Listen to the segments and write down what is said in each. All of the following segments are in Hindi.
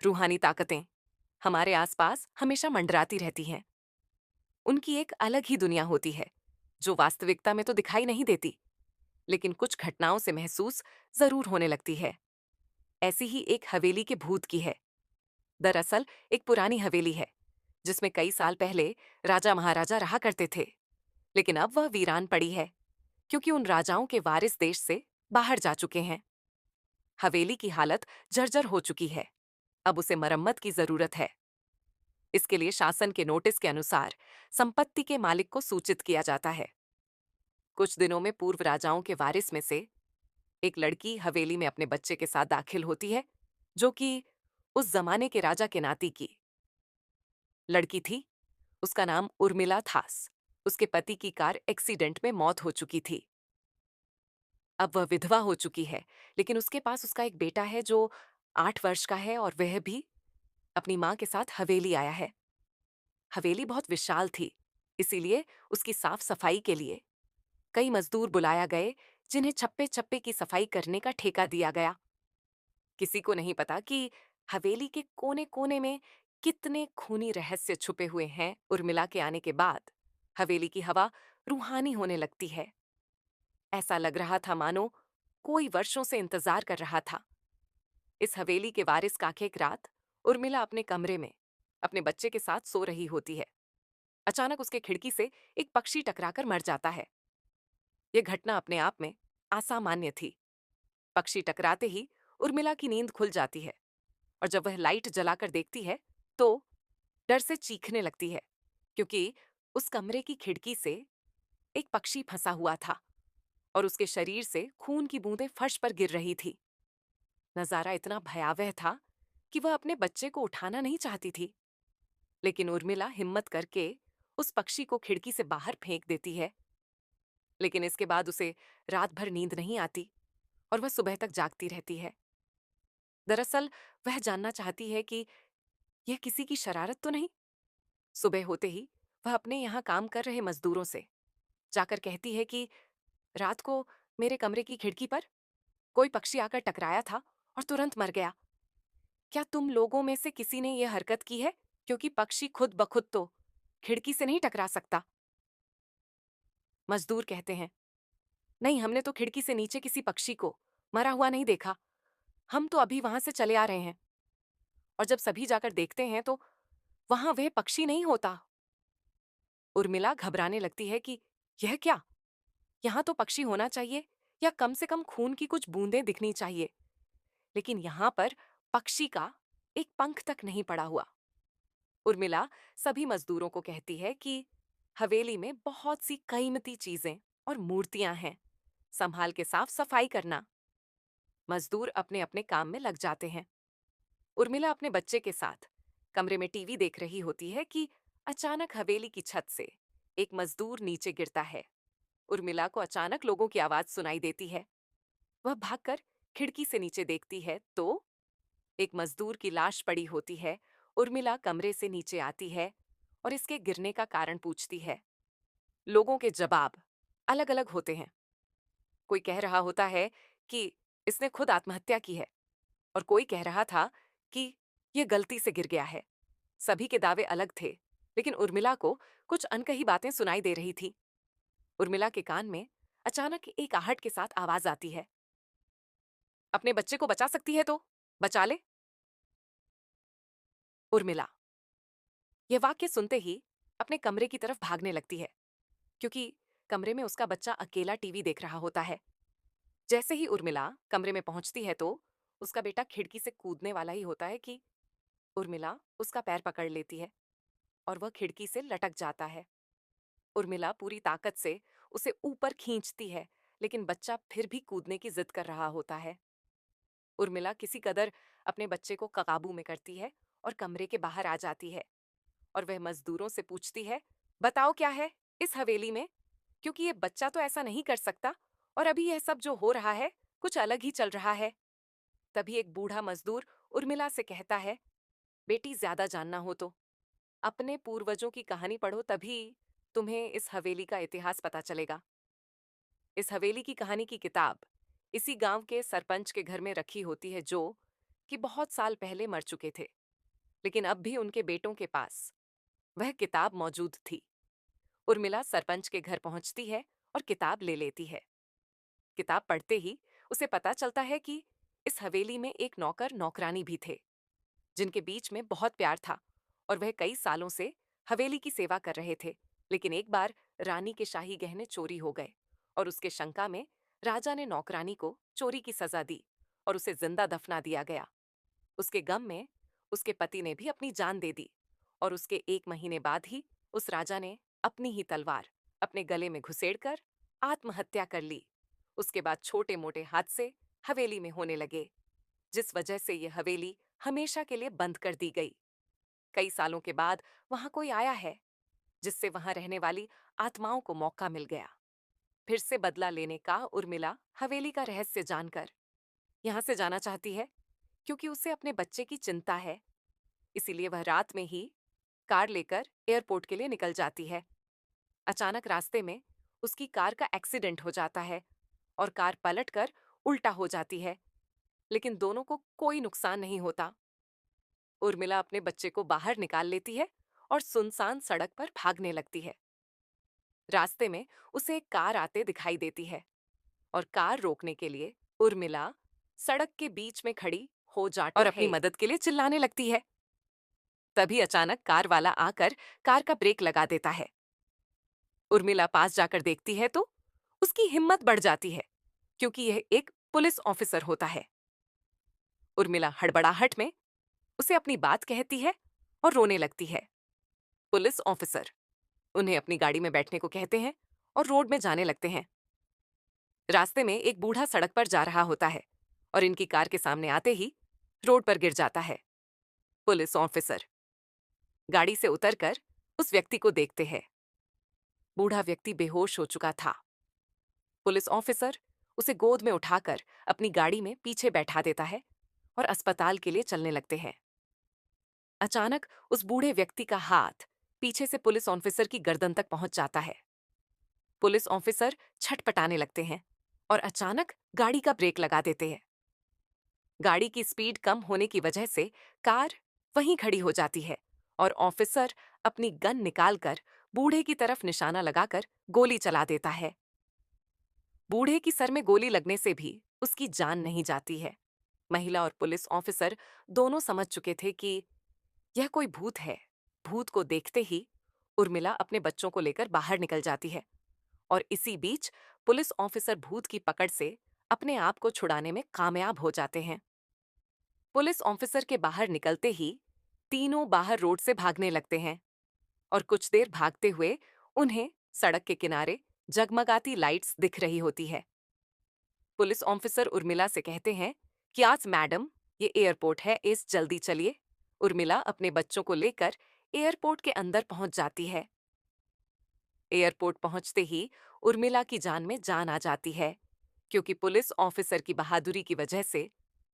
रूहानी ताकतें हमारे आसपास हमेशा मंडराती रहती हैं। उनकी एक अलग ही दुनिया होती है जो वास्तविकता में तो दिखाई नहीं देती, लेकिन कुछ घटनाओं से महसूस जरूर होने लगती है। ऐसी ही एक हवेली के भूत की है। दरअसल एक पुरानी हवेली है जिसमें कई साल पहले राजा महाराजा रहा करते थे, लेकिन अब वह वीरान पड़ी है क्योंकि उन राजाओं के वारिस देश से बाहर जा चुके हैं। हवेली की हालत जर्जर हो चुकी है। अब उसे मरम्मत की जरूरत है। इसके लिए शासन के नोटिस के अनुसार संपत्ति के मालिक को सूचित किया जाता है। कुछ दिनों में पूर्व राजाओं के वारिस में से एक लड़की हवेली में अपने बच्चे के साथ दाखिल होती है, जो कि उस जमाने के राजा के नाती की लड़की थी। उसका नाम उर्मिला थास। उसके पति की कार एक्सीडेंट में मौत हो चुकी थी। अब वह विधवा हो चुकी है, लेकिन उसके पास उसका एक बेटा है जो 8 वर्ष का है और वह भी अपनी माँ के साथ हवेली आया है। हवेली बहुत विशाल थी, इसीलिए उसकी साफ सफाई के लिए कई मजदूर बुलाया गए, जिन्हें छप्पे छप्पे की सफाई करने का ठेका दिया गया। किसी को नहीं पता कि हवेली के कोने कोने में कितने खूनी रहस्य छुपे हुए हैं। उर्मिला के आने के बाद हवेली की हवा रूहानी होने लगती है। ऐसा लग रहा था मानो कोई वर्षों से इंतजार कर रहा था। इस हवेली के वारिस का एक रात उर्मिला अपने कमरे में अपने बच्चे के साथ सो रही होती है। अचानक उसके खिड़की से एक पक्षी टकराकर मर जाता है। यह घटना अपने आप में असामान्य थी। पक्षी टकराते ही उर्मिला की नींद खुल जाती है और जब वह लाइट जलाकर देखती है तो डर से चीखने लगती है, क्योंकि उस कमरे की खिड़की से एक पक्षी फंसा हुआ था और उसके शरीर से खून की बूंदें फर्श पर गिर रही थी। नजारा इतना भयावह था कि वह अपने बच्चे को उठाना नहीं चाहती थी, लेकिन उर्मिला हिम्मत करके उस पक्षी को खिड़की से बाहर फेंक देती है। लेकिन इसके बाद उसे रात भर नींद नहीं आती और वह सुबह तक जागती रहती है। दरअसल वह जानना चाहती है कि यह किसी की शरारत तो नहीं। सुबह होते ही वह अपने यहाँ काम कर रहे मजदूरों से जाकर कहती है कि रात को मेरे कमरे की खिड़की पर कोई पक्षी आकर टकराया था और तुरंत मर गया। क्या तुम लोगों में से किसी ने यह हरकत की है? क्योंकि पक्षी खुद ब खुद तो खिड़की से नहीं टकरा सकता। मजदूर कहते हैं, नहीं, हमने तो खिड़की से नीचे किसी पक्षी को मरा हुआ नहीं देखा। हम तो अभी वहां से चले आ रहे हैं। और जब सभी जाकर देखते हैं तो वहां वह पक्षी नहीं होता। उर्मिला घबराने लगती है कि यह क्या, यहाँ तो पक्षी होना चाहिए या कम से कम खून की कुछ बूंदें दिखनी चाहिए, लेकिन यहाँ पर पक्षी का एक पंख तक नहीं पड़ा हुआ। उर्मिला सभी मजदूरों को कहती है कि हवेली में बहुत सी कीमती चीजें और मूर्तियां हैं, संभाल के साफ सफाई करना। मजदूर अपने अपने काम में लग जाते हैं। उर्मिला अपने बच्चे के साथ कमरे में टीवी देख रही होती है कि अचानक हवेली की छत से एक मजदूर नीचे गिरता है। उर्मिला को अचानक लोगों की आवाज सुनाई देती है। वह भागकर खिड़की से नीचे देखती है तो एक मजदूर की लाश पड़ी होती है। उर्मिला कमरे से नीचे आती है और इसके गिरने का कारण पूछती है। लोगों के जवाब अलग अलग होते हैं। कोई कह रहा होता है कि इसने खुद आत्महत्या की है और कोई कह रहा था कि यह गलती से गिर गया है। सभी के दावे अलग थे, लेकिन उर्मिला को कुछ अनकही बातें सुनाई दे रही थी। उर्मिला के कान में अचानक एक आहट के साथ आवाज आती है, अपने बच्चे को बचा सकती है तो बचा ले। उर्मिला यह वाक्य सुनते ही अपने कमरे की तरफ भागने लगती है, क्योंकि कमरे में उसका बच्चा अकेला टीवी देख रहा होता है। जैसे ही उर्मिला कमरे में पहुंचती है तो उसका बेटा खिड़की से कूदने वाला ही होता है कि उर्मिला उसका पैर पकड़ लेती है और वह खिड़की से लटक जाता है। उर्मिला पूरी ताकत से उसे ऊपर खींचती है, लेकिन बच्चा फिर भी कूदने की जिद कर रहा होता है। उर्मिला किसी कदर अपने बच्चे को काबू में करती है और कमरे के बाहर आ जाती है और वह मजदूरों से पूछती है, बताओ क्या है इस हवेली में, क्योंकि ये बच्चा तो ऐसा नहीं कर सकता और अभी यह सब जो हो रहा है कुछ अलग ही चल रहा है। तभी एक बूढ़ा मजदूर उर्मिला से कहता है, बेटी, ज्यादा जानना हो तो अपने पूर्वजों की कहानी पढ़ो, तभी तुम्हें इस हवेली का इतिहास पता चलेगा। इस हवेली की कहानी की किताब इसी गांव के सरपंच के घर में रखी होती है, जो कि बहुत साल पहले मर चुके थे, लेकिन अब भी उनके बेटों के पास वह किताब मौजूद थी। उर्मिला सरपंच के घर पहुंचती है और किताब ले लेती है। किताब पढ़ते ही उसे पता चलता है कि इस हवेली में एक नौकर नौकरानी भी थे, जिनके बीच में बहुत प्यार था और वह कई सालों से हवेली की सेवा कर रहे थे। लेकिन एक बार रानी के शाही गहने चोरी हो गए और उसके शंका में राजा ने नौकरानी को चोरी की सजा दी और उसे जिंदा दफना दिया गया। उसके गम में उसके पति ने भी अपनी जान दे दी और उसके 1 महीने बाद ही उस राजा ने अपनी ही तलवार अपने गले में घुसेड़कर आत्महत्या कर ली। उसके बाद छोटे मोटे हादसे हवेली में होने लगे, जिस वजह से ये हवेली हमेशा के लिए बंद कर दी गई। कई सालों के बाद वहां कोई आया है, जिससे वहां रहने वाली आत्माओं को मौका मिल गया फिर से बदला लेने का। उर्मिला हवेली का रहस्य जानकर यहां से जाना चाहती है, क्योंकि उसे अपने बच्चे की चिंता है। इसीलिए वह रात में ही कार लेकर एयरपोर्ट के लिए निकल जाती है। अचानक रास्ते में उसकी कार का एक्सीडेंट हो जाता है और कार पलटकर उल्टा हो जाती है, लेकिन दोनों को कोई नुकसान नहीं होता। उर्मिला अपने बच्चे को बाहर निकाल लेती है और सुनसान सड़क पर भागने लगती है। रास्ते में उसे एक कार आते दिखाई देती है और कार रोकने के लिए उर्मिला सड़क के बीच में खड़ी हो जाती और अपनी मदद के लिए चिल्लाने लगती है। तभी अचानक कार वाला आकर कार का ब्रेक लगा देता है। उर्मिला पास जाकर देखती है तो उसकी हिम्मत बढ़ जाती है, क्योंकि यह एक पुलिस ऑफिसर होता है। उर्मिला हड़बड़ाहट में उसे अपनी बात कहती है और रोने लगती है। पुलिस ऑफिसर उन्हें अपनी गाड़ी में बैठने को कहते हैं और रोड में जाने लगते हैं। रास्ते में एक बूढ़ा सड़क पर जा रहा होता है और इनकी कार के सामने आते ही रोड पर गिर जाता है। पुलिस ऑफिसर गाड़ी से उतरकर उस व्यक्ति को देखते हैं। बूढ़ा व्यक्ति बेहोश हो चुका था। पुलिस ऑफिसर उसे गोद में उठाकर अपनी गाड़ी में पीछे बैठा देता है और अस्पताल के लिए चलने लगते हैं। अचानक उस बूढ़े व्यक्ति का हाथ पीछे से पुलिस ऑफिसर की गर्दन तक पहुंच जाता है। पुलिस ऑफिसर छटपटाने लगते हैं और अचानक गाड़ी का ब्रेक लगा देते हैं। गाड़ी की स्पीड कम होने की वजह से कार वहीं खड़ी हो जाती है और ऑफिसर अपनी गन निकालकर बूढ़े की तरफ निशाना लगाकर गोली चला देता है। बूढ़े की सर में गोली लगने से भी उसकी जान नहीं जाती है। महिला और पुलिस ऑफिसर दोनों समझ चुके थे कि यह कोई भूत है। भूत को देखते ही उर्मिला अपने बच्चों को लेकर बाहर निकल जाती है और इसी बीच पुलिस ऑफिसर भूत की पकड़ से अपने आप को छुड़ाने में कामयाब हो जाते हैं। पुलिस ऑफिसर के बाहर निकलते ही तीनों बाहर रोड से भागने लगते हैं और कुछ देर भागते हुए उन्हें सड़क के किनारे जगमगाती लाइट्स दिख रही होती है। पुलिस ऑफिसर उर्मिला से कहते हैं कि आज मैडम, ये एयरपोर्ट है, इस जल्दी चलिए। उर्मिला अपने बच्चों को लेकर एयरपोर्ट के अंदर पहुंच जाती है। एयरपोर्ट पहुंचते ही उर्मिला की जान में जान आ जाती है, क्योंकि पुलिस ऑफिसर की बहादुरी की वजह से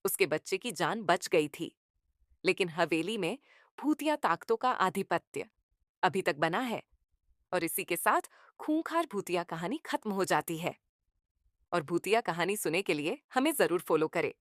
उसके बच्चे की जान बच गई थी। लेकिन हवेली में भूतिया ताकतों का आधिपत्य अभी तक बना है और इसी के साथ खूंखार भूतिया कहानी खत्म हो जाती है। और भूतिया कहानी सुनने के लिए हमें जरूर फॉलो करें।